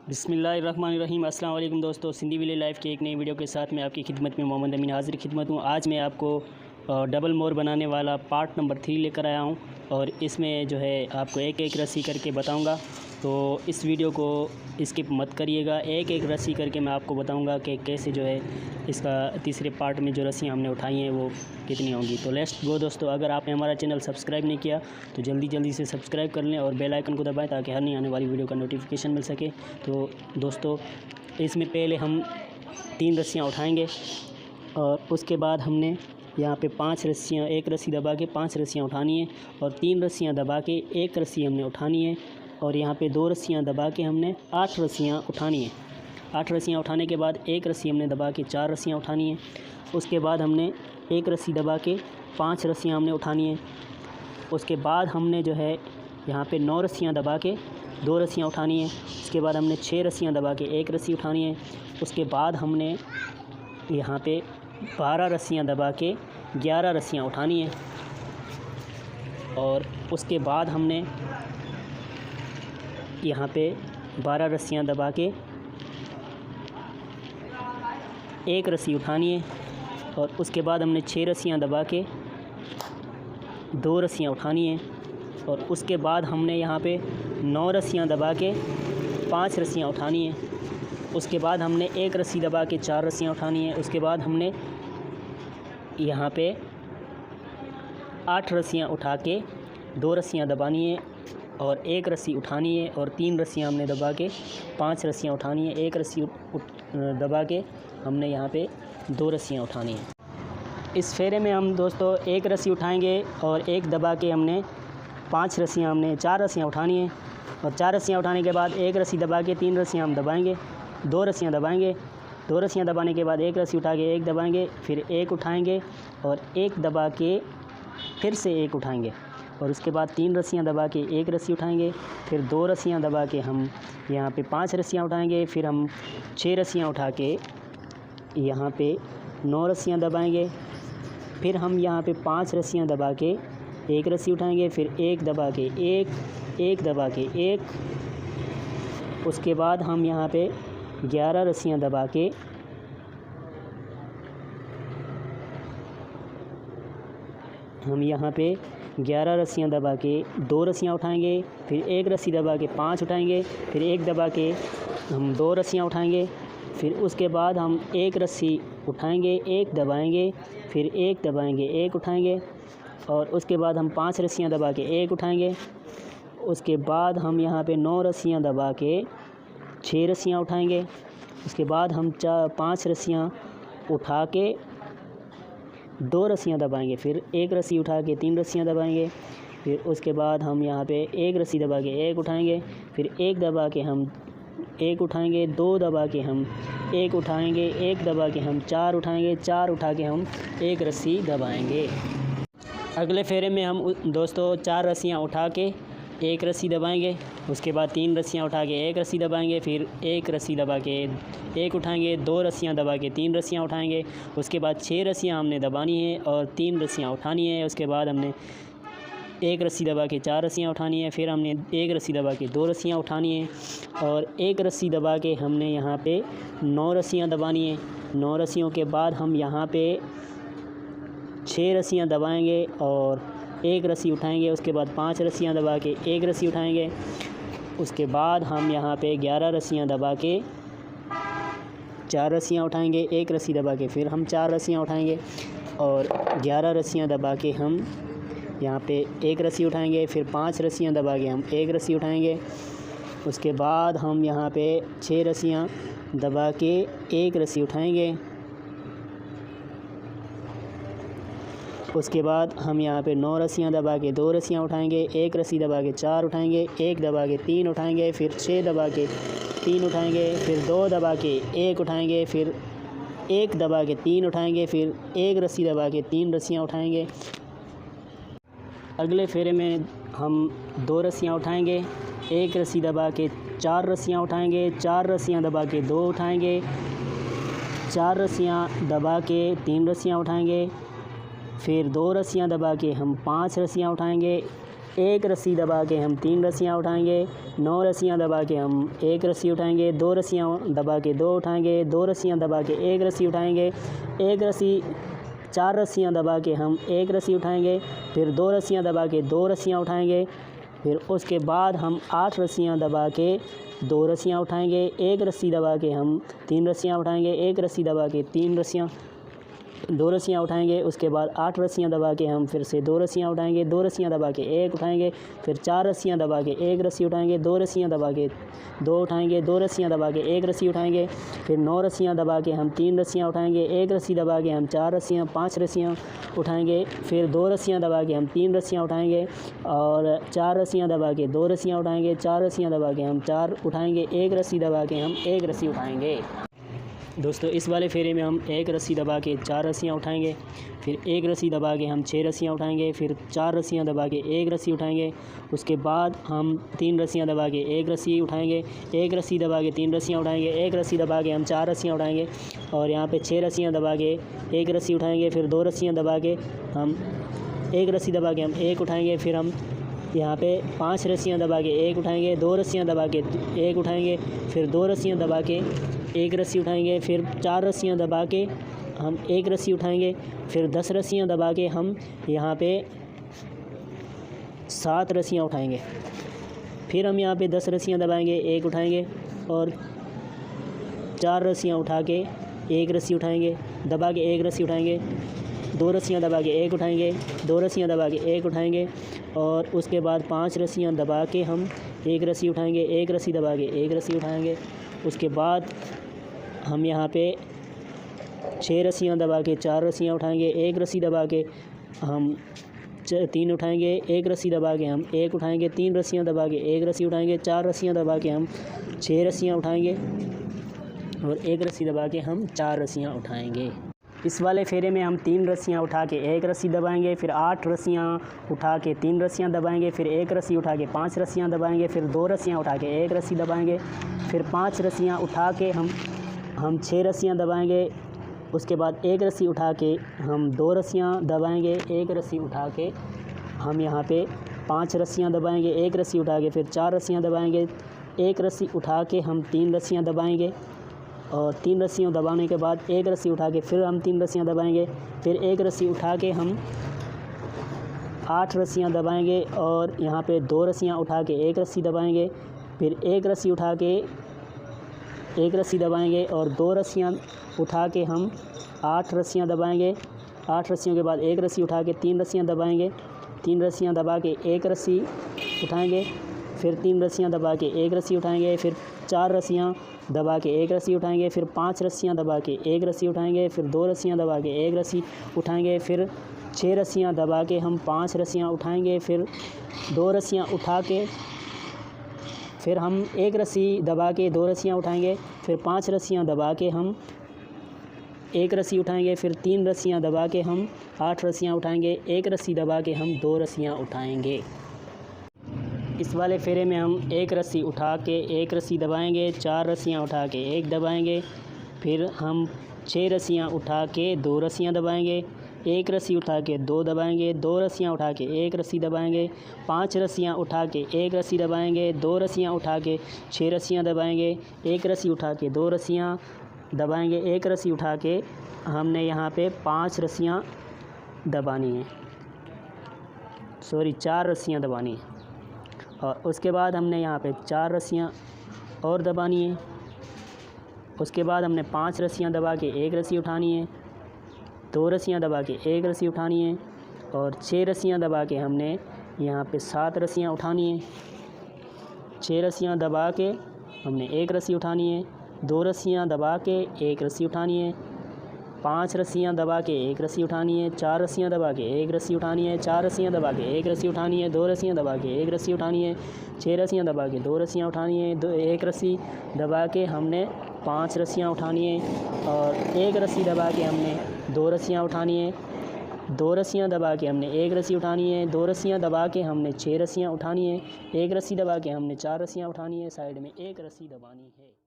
बिस्मिल्लाहिर्रहमानिर्रहीम। अस्सलाम वालेकुम दोस्तों, सिंधी विलेज लाइफ के एक नई वीडियो के साथ मैं आपकी खिदमत में मोहम्मद अमीन हाज़िर खिदमत हूँ। आज मैं आपको डबल मोर बनाने वाला पार्ट नंबर 3 लेकर आया हूँ और इसमें जो है आपको एक एक रस्सी करके बताऊँगा। तो इस वीडियो को स्किप मत करिएगा, एक एक रस्सी करके मैं आपको बताऊँगा कि कैसे जो है इसका तीसरे पार्ट में जो रस्सियाँ हमने उठाई हैं वो कितनी होंगी। तो लेट्स गो दोस्तों, अगर आपने हमारा चैनल सब्सक्राइब नहीं किया तो जल्दी से सब्सक्राइब कर लें और बेल आइकन को दबाएं ताकि हर नई आने वाली वीडियो का नोटिफिकेशन मिल सके। तो दोस्तों, इसमें पहले हम 3 रस्सियाँ उठाएंगे और उसके बाद हमने यहाँ पे 5 रस्सियाँ, एक रस्सी दबा के 5 रस्सियाँ उठानी है और 3 रस्सियाँ दबा के एक रस्सी हमने उठानी है और यहाँ पे 2 रस्सियाँ दबा के हमने 8 रस्सियाँ उठानी है। 8 रस्सियाँ उठाने के बाद एक रस्सी हमने दबा के 4 रस्सियाँ उठानी है। उसके बाद हमने एक रस्सी दबा के 5 रस्सियाँ हमने उठानी है। उसके बाद हमने जो है यहाँ पे 9 रस्सियाँ दबा के 2 रस्सियाँ उठानी है। उसके बाद हमने 6 रस्सियाँ दबा के एक रस्सी उठानी है। उसके बाद हमने यहाँ पे 12 रस्सियाँ दबा के 11 रस्सियाँ उठानी है और उसके बाद हमने यहाँ पे 12 रस्सियाँ दबा के एक रस्सी उठानी है और उसके बाद हमने 6 रस्सियाँ दबा के 2 रस्सियाँ उठानी है और उसके बाद हमने यहाँ पे 9 रस्सियाँ दबा के 5 रस्सियाँ उठानी है। उसके बाद हमने एक रस्सी दबा के 4 रस्सियाँ उठानी है। उसके बाद हमने यहाँ पे 8 रस्सियाँ उठा के 2 रस्सियाँ दबानी है और एक रस्सी उठानी है और 3 रस्सियाँ हमने दबा के 5 रस्सियाँ उठानी है। एक रस्सी दबा के हमने यहाँ पे 2 रस्सियाँ उठानी है। इस फेरे में हम दोस्तों एक रस्सी उठाएंगे और एक दबा के हमने 5 रस्सियाँ, हमने 4 रस्सियाँ उठानी है और 4 रस्सियाँ उठाने के बाद एक रस्सी दबा के 3 रस्सियाँ हम दबाएंगे, 2 रस्सियाँ दबाएंगे। 2 रस्सियाँ दबाने के बाद एक रस्सी उठा के एक दबाएंगे, फिर एक उठाएंगे और एक दबा के फिर से एक उठाएंगे और उसके बाद 3 रस्सियाँ दबा के एक रस्सी उठाएंगे, फिर 2 रस्सियाँ दबा के हम यहाँ पे 5 रस्सियाँ उठाएंगे, फिर हम 6 रस्सियाँ उठा के यहाँ पे 9 रस्सियाँ दबाएंगे, फिर हम यहाँ पे 5 रस्सियाँ दबा के एक रस्सी उठाएंगे, फिर एक दबा के एक दबा के एक। उसके बाद हम यहाँ पे 11 रस्सियाँ दबा के हम यहाँ पे 11 रस्सियाँ दबा के 2 रस्सियाँ उठाएंगे, फिर एक रस्सी दबा के 5 उठाएंगे, फिर एक दबा के हम 2 रस्सियाँ उठाएंगे, फिर उसके बाद हम एक रस्सी उठाएंगे, एक दबाएंगे, फिर एक दबाएंगे, एक उठाएंगे और उसके बाद हम 5 रस्सियाँ दबा के एक उठाएंगे। उसके बाद हम यहाँ पे 9 रस्सियाँ दबा के 6 रस्सियाँ उठाएंगे। उसके बाद हम 5 रस्सियाँ उठा के 2 रस्सियाँ दबाएंगे, फिर एक रस्सी उठा के 3 रस्सियाँ दबाएंगे, फिर उसके बाद हम यहाँ पे एक रस्सी दबा के एक उठाएंगे, फिर एक दबा के हम एक उठाएंगे, 2 दबा के हम एक उठाएंगे, एक दबा के हम 4 उठाएंगे, 4 उठा के हम एक रस्सी दबाएंगे। अगले फेरे में हम दोस्तों 4 रस्सियाँ उठा के एक रस्सी दबाएंगे, उसके बाद 3 रस्सियाँ उठा के एक रस्सी दबाएंगे, फिर एक रस्सी दबा के एक उठाएंगे, 2 रस्सियाँ दबा के 3 रस्सियाँ उठाएंगे। उसके बाद 6 रस्सियाँ हमने दबानी है और 3 रस्सियाँ उठानी है। उसके बाद हमने एक रस्सी दबा के 4 रस्सियाँ उठानी है, फिर हमने एक रस्सी दबा के 2 रस्सियाँ उठानी है और एक रस्सी दबा के हमने यहाँ पे 9 रस्सियाँ दबानी है। 9 रस्सियों के बाद हम यहाँ पे 6 रस्सियाँ दबाएंगे और एक रस्सी उठाएंगे। उसके बाद 5 रस्सियाँ दबा के एक रस्सी उठाएंगे। उसके बाद हम यहाँ पे 11 रस्सियाँ दबा के 4 रस्सियाँ उठाएंगे, एक रस्सी दबा के फिर हम 4 रस्सियाँ उठाएंगे और 11 रस्सियाँ दबा के हम यहाँ पे एक रस्सी उठाएंगे, फिर 5 रस्सियाँ दबा के हम एक रस्सी उठाएंगे। उसके बाद हम यहाँ पे 6 रस्सियाँ दबा के एक रस्सी उठाएंगे। उसके बाद हम यहाँ पे 9 रस्सियाँ दबा के 2 रस्सियाँ उठाएंगे, एक रस्सी दबा के 4 उठाएंगे, एक दबा के 3 उठाएंगे, फिर 6 दबा के 3 उठाएंगे, फिर 2 दबा के 1 उठाएंगे, फिर एक दबा के 3 उठाएंगे, फिर एक रस्सी दबा के 3 रस्सियाँ उठाएंगे। अगले फेरे में हम 2 रस्सियाँ उठाएंगे, एक रस्सी दबा के 4 रस्सियाँ उठाएंगे, 4 रस्सियाँ दबा के 2 उठाएंगे, 4 रस्सियाँ दबा के 3 रस्सियाँ उठाएंगे, फिर 2 रस्सियाँ दबा के हम 5 रस्सियाँ उठाएंगे, एक रस्सी दबा के हम 3 रस्सियाँ उठाएंगे, 9 रस्सियाँ दबा के हम 1 रस्सी उठाएंगे, 2 रस्सियाँ दबा के 2 उठाएंगे, 2 रस्सियाँ दबा के 1 रस्सी उठाएंगे, 4 रस्सियाँ दबा के हम 1 रस्सी उठाएंगे, फिर 2 रस्सियाँ दबा के 2 रस्सियाँ उठाएंगे, फिर उसके बाद हम 8 रस्सियाँ दबा के 2 रस्सियाँ उठाएंगे, 1 रस्सी दबा के हम 3 रस्सियाँ उठाएंगे, 1 रस्सी दबा के 2 रस्सियाँ उठाएंगे। उसके बाद 8 रस्सियाँ दबा के हम फिर से 2 रस्सियाँ उठाएंगे, 2 रस्सियाँ दबा के 1 उठाएंगे, फिर 4 रस्सियाँ दबा के 1 रस्सी उठाएंगे, 2 रस्सियाँ दबा के 2 उठाएंगे, 2 रस्सियाँ दबा के 1 रस्सी उठाएंगे, फिर 9 रस्सियाँ दबा के हम 3 रस्सियाँ उठाएंगे, 1 रस्सी दबा के हम 5 रस्सियाँ उठाएंगे, फिर 2 रस्सियाँ दबा के हम 3 रस्सियाँ उठाएंगे और 4 रस्सियाँ दबा के 2 रस्सियाँ उठाएंगे, 4 रस्सियाँ दबा के हम 4 उठाएंगे, 1 रस्सी दबा के हम 1 रस्सी उठाएंगे। दोस्तों इस वाले फेरे में हम 1 रस्सी दबा के 4 रस्सियाँ उठाएंगे, फिर 1 रस्सी दबा के हम 6 रस्सियाँ उठाएंगे, फिर 4 रस्सियाँ दबा के 1 रस्सी उठाएंगे। उसके बाद हम 3 रस्सियाँ दबा के 1 रस्सी उठाएंगे, 1 रस्सी दबा के 3 रस्सियाँ उठाएंगे, 1 रस्सी दबा के हम 4 रस्सियाँ उठाएंगे और यहाँ पे 6 रस्सियाँ दबा के 1 रस्सी उठाएंगे, फिर 2 रस्सियाँ दबा के हम 1 रस्सी दबा के हम 1 उठाएंगे, फिर हम यहाँ पे 5 रस्सियाँ दबा के 1 उठाएंगे, 2 रस्सियाँ दबा के 1 उठाएंगे, फिर 2 रस्सियाँ दबा के 1 रस्सी उठाएंगे, फिर 4 रस्सियाँ दबा के हम 1 रस्सी उठाएंगे, फिर 10 रस्सियाँ दबा के हम यहाँ पे 7 रस्सियाँ उठाएंगे, फिर हम यहाँ पे 10 रस्सियाँ दबाएंगे 1 उठाएंगे और 4 रस्सियाँ उठा के 1 रस्सी उठाएंगे, दबा के 1 रस्सी उठाएंगे, 2 रस्सियाँ दबा के 1 उठाएंगे, 2 रस्सियाँ दबा के 1 उठाएंगे और उसके बाद 5 रस्सियाँ दबा के हम 1 रस्सी उठाएंगे, 1 रस्सी दबा के 1 रस्सी उठाएंगे। उसके बाद हम यहाँ पे 6 रस्सियाँ दबा के 4 रस्सियाँ उठाएंगे, 1 रस्सी दबा के हम 3 उठाएंगे, 1 रस्सी दबा के हम 1 उठाएंगे, 3 रस्सियाँ दबा के 1 रस्सी उठाएंगे, 4 रस्सियाँ दबा के हम 6 रस्सियाँ उठाएंगे और 1 रस्सी दबा के हम 4 रस्सियाँ उठाएंगे। इस वाले फेरे में हम 3 रस्सियाँ उठा के 1 रस्सी दबाएंगे, फिर 8 रस्सियाँ उठा के 3 रस्सियाँ दबाएंगे, फिर 1 रस्सी उठा के 5 रस्सियाँ दबाएंगे, फिर 2 रस्सियाँ उठा के 1 रस्सी दबाएंगे, फिर 5 रस्सियाँ उठा के हम 6 रस्सियाँ दबाएंगे। उसके बाद 1 रस्सी उठा के हम 2 रस्सियाँ दबाएंगे, 1 रस्सी उठा के हम यहाँ पे 5 रस्सियाँ दबाएंगे, 1 रस्सी उठा के फिर 4 रस्सियाँ दबाएंगे, 1 रस्सी उठा के हम 3 रस्सियाँ दबाएंगे और 3 रस्सियों दबाने के बाद 1 रस्सी उठा के फिर हम 3 रस्सियाँ दबाएंगे, फिर 1 रस्सी उठा के हम 8 रस्सियाँ दबाएंगे और यहाँ पे 2 रस्सियाँ उठा के 1 रस्सी दबाएंगे, फिर 1 रस्सी उठा के 1 रस्सी दबाएंगे और 2 रस्सियाँ उठा के हम 8 रस्सियाँ दबाएंगे। 8 रस्सियों के बाद 1 रस्सी उठा के 3 रस्सियाँ दबाएंगे, 3 रस्सियाँ दबा के 1 रस्सी उठाएंगे, फिर 3 रस्सियाँ दबा के 1 रस्सी उठाएंगे, फिर 4 रस्सियाँ दबा के 1 रस्सी उठाएंगे, फिर 5 रस्सियाँ दबा के 1 रस्सी उठाएंगे, फिर 2 रस्सियाँ दबा के 1 रस्सी उठाएंगे, फिर 6 रस्सियाँ दबा के हम 5 रस्सियाँ उठाएंगे, फिर 2 रस्सियाँ उठा के फिर हम 1 रस्सी दबा के 2 रस्सियाँ उठाएंगे, फिर 5 रस्सियाँ दबा के हम 1 रस्सी उठाएंगे, फिर 3 रस्सियाँ दबा के हम 8 रस्सियाँ उठाएंगे, 1 रस्सी दबा के हम 2 रस्सियाँ उठाएंगे। इस वाले फेरे में हम 1 रस्सी उठा के 1 रस्सी दबाएंगे, 4 रस्सियाँ उठा के 1 दबाएंगे, फिर हम 6 रस्सियाँ उठा के 2 रस्सियाँ दबाएंगे, 1 रस्सी उठा के 2 दबाएंगे, 2 रस्सियाँ उठा के 1 रस्सी दबाएंगे, 5 रस्सियाँ उठा के 1 रस्सी दबाएंगे, 2 रस्सियाँ उठा के 6 रस्सियाँ दबाएंगे, 1 रस्सी उठा के 2 रस्सियाँ दबाएंगे, 1 रस्सी उठा के हमने यहाँ पे 5 रस्सियाँ दबानी है, 4 रस्सियाँ दबानी है और उसके बाद हमने यहाँ पे 4 रस्सियाँ और दबानी है। उसके बाद हमने 5 रस्सियाँ दबा के 1 रस्सी उठानी है, 2 रस्सियाँ दबा के 1 रस्सी उठानी है और 6 रस्सियाँ दबा के हमने यहाँ पे 7 रस्सियाँ उठानी है। 6 रस्सियाँ दबा के हमने 1 रस्सी उठानी है, 2 रस्सियाँ दबा के 1 रस्सी उठानी है, 5 रस्सियाँ दबा के 1 रस्सी उठानी है, 4 रस्सियाँ दबा के 1 रस्सी उठानी है, 4 रस्सियाँ दबा के 1 रस्सी उठानी है, 2 रस्सियाँ दबा के 1 रस्सी उठानी है, 6 रस्सियाँ दबा के 2 रस्सियाँ उठानी है, 1 रस्सी दबा के हमने 5 रस्सियाँ उठानी है और 1 रस्सी दबा के हमने 2 रस्सियाँ उठानी है, 2 रस्सियाँ दबा के हमने 1 रस्सी उठानी है, 2 रस्सियाँ दबा के हमने 6 रस्सियाँ उठानी है, 1 रस्सी दबा के हमने 4 रस्सियाँ उठानी है, साइड में 1 रस्सी दबानी है।